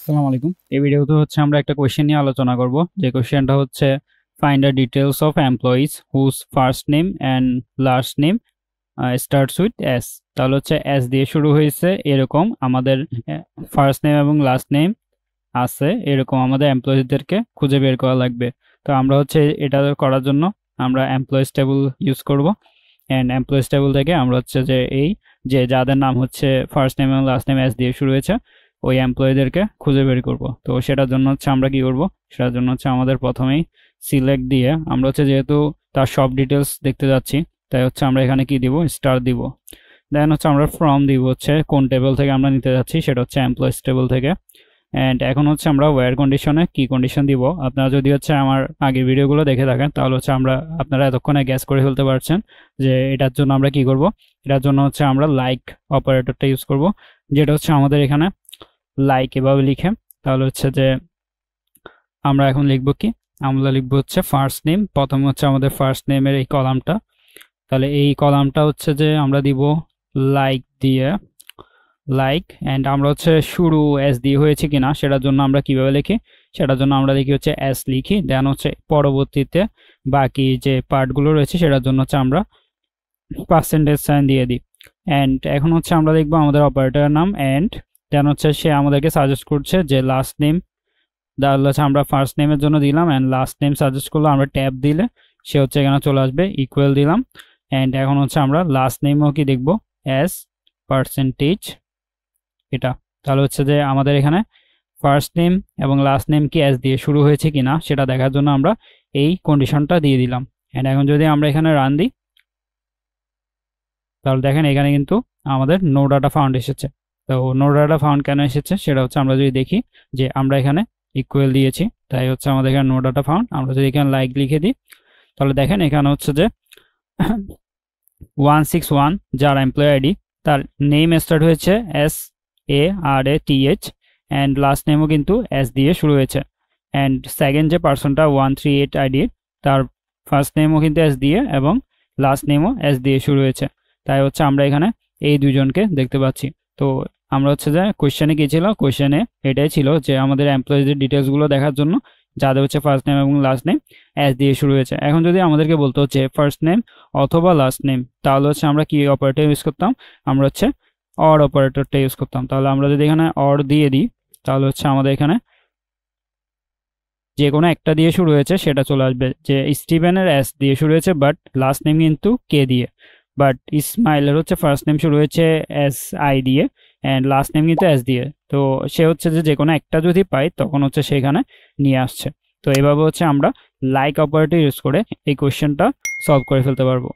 আসসালামু আলাইকুম। এই ভিডিওতে হচ্ছে আমরা একটা কোশ্চেন নিয়ে আলোচনা করব। যে কোশ্চেনটা হচ্ছে find the details of employees whose first name and last name starts with S. তাহলে হচ্ছে এস দিয়ে শুরু হয়েছে এরকম আমাদের ফার্স্ট নেম এবং লাস্ট নেম আছে এরকম আমাদের এমপ্লয়িজদেরকে খুঁজে বের করা লাগবে। তো আমরা হচ্ছে এটা করার জন্য আমরা এমপ্লয়িজ টেবল ইউজ করব। এন্ড এমপ্লয়িজ টেবল থেকে আমরা হচ্ছে যে যাদের নাম হচ্ছে ফার্স্ট নেম এবং লাস্ট নেম এস দিয়ে শুরু হয়েছে ওই এমপ্লয়ীদেরকে খুঁজে বের করব। তো সেটার জন্য হচ্ছে আমরা কি করব, সেটার জন্য হচ্ছে আমাদের প্রথমেই সিলেক্ট দিয়ে আমরা হচ্ছে যেহেতু তার সব ডিটেলস দেখতে যাচ্ছি তাই হচ্ছে আমরা এখানে কি দিব, স্টার দিব। দেন হচ্ছে আমরা ফ্রম দিব হচ্ছে কোন টেবিল থেকে আমরা নিতে যাচ্ছি, সেটা হচ্ছে এমপ্লয়িজ টেবিল থেকে। অ্যান্ড এখন হচ্ছে আমরা ওয়্যার কন্ডিশনে কি কন্ডিশন দিব। আপনারা যদি হচ্ছে আমার আগের ভিডিওগুলো দেখে থাকেন তাহলে হচ্ছে আপনারা এতক্ষণে গ্যাস করে ফেলতে পারছেন যে এটার জন্য আমরা কি করব। এটার জন্য হচ্ছে আমরা লাইক অপারেটরটা ইউজ করব, যেটা হচ্ছে আমাদের এখানে লাইক এভাবে লিখে। তাহলে হচ্ছে যে আমরা এখন লিখব কি, আমরা লিখবো হচ্ছে ফার্স্ট নেম। প্রথমে হচ্ছে আমাদের ফার্স্ট নেমের এই কলামটা, তাহলে এই কলামটা হচ্ছে যে আমরা দিব লাইক দিয়ে লাইক। অ্যান্ড আমরা হচ্ছে শুরু এস দিয়ে হয়েছে কিনা সেটার জন্য আমরা কিভাবে লিখি, সেটার জন্য আমরা লিখি হচ্ছে এস লিখি। দেন হচ্ছে পরবর্তীতে বাকি যে পার্টগুলো রয়েছে সেটার জন্য হচ্ছে আমরা পার্সেন্টেজ সাইন দিয়ে দিই। অ্যান্ড এখন হচ্ছে আমরা দেখবো আমাদের অপারেটরের নাম। অ্যান্ড দেন হচ্ছে সে আমাদেরকে সাজেস্ট করছে যে লাস্ট নেম, তাহলে হচ্ছে আমরা ফার্স্ট নেমের জন্য দিলাম অ্যান্ড লাস্ট নেম সাজেস্ট করলো, আমরা ট্যাব দিলে সে হচ্ছে এখানে চলে আসবে, ইকুয়াল দিলাম। অ্যান্ড এখন হচ্ছে আমরা লাস্ট নেমও কি দেখব, অ্যাজ পার্সেন্টেজ এটা। তাহলে হচ্ছে যে আমাদের এখানে ফার্স্ট নেম এবং লাস্ট নেম কি অ্যাজ দিয়ে শুরু হয়েছে কিনা সেটা দেখার জন্য আমরা এই কন্ডিশনটা দিয়ে দিলাম। অ্যান্ড এখন যদি আমরা এখানে রান দিই তাহলে দেখেন এখানে কিন্তু আমাদের নো ডাটা ফাউন্ড এসেছে। তো নো ডাটা ফাউন্ড কেন এসেছে সেটা হচ্ছে আমরা যদি দেখি যে আমরা এখানে ইকুয়াল দিয়েছি তাই হচ্ছে আমাদের এখানে নো ডাটা ফাউন্ড। আমরা যদি এখানে লাইক লিখে দিই তাহলে দেখেন এখানে হচ্ছে যে 161 যার এমপ্লয়ি আইডি, তার নেম স্টার্ট হয়েছে SARATH অ্যান্ড লাস্ট নেমও কিন্তু এস দিয়ে শুরু হয়েছে। অ্যান্ড সেকেন্ড যে পার্সনটা 138 আইডির, তার ফার্স্ট নেমও কিন্তু এস দিয়ে এবং লাস্ট নেমও এস দিয়ে শুরু হয়েছে। তাই হচ্ছে আমরা এখানে এই দুজনকে দেখতে পাচ্ছি। তো আমরা হচ্ছে যে কোয়েশ্চেনে কি ছিল, কোয়েশ্চেনে এটাই ছিল যে আমাদের এমপ্লয়িজের ডিটেলসগুলো দেখার জন্য যাদের হচ্ছে ফার্স্ট নেম এবং লাস্ট নেম এস দিয়ে শুরু হয়েছে। এখন যদি আমাদেরকে বলতো হচ্ছে ফার্স্ট নেম অথবা লাস্ট নেম তাহলে হচ্ছে আমরা কি অপারেটর ইউজ করতাম, আমরা হচ্ছে অর অপারেটরটা ইউজ করতাম। তাহলে আমরা যদি এখানে অর দিয়ে দিই তাহলে হচ্ছে আমাদের এখানে যে কোনো একটা দিয়ে শুরু হয়েছে সেটা চলে আসবে, যে স্টিভেনের এস দিয়ে শুরু হয়েছে বাট লাস্ট নেম কিন্তু কে দিয়ে। বাট ইসমাইলের হচ্ছে ফার্স্ট নেম শুরু হয়েছে SI দিয়ে অ্যান্ড লাস্ট নেম কিন্তু এস দিয়ে। তো সে হচ্ছে যে কোনো একটা যদি পাই তখন হচ্ছে সেখানে নিয়ে আসছে। তো এইভাবে হচ্ছে আমরা লাইক অপারেটর ইউজ করে এই কোয়েশ্চেনটা সলভ করে ফেলতে পারবো।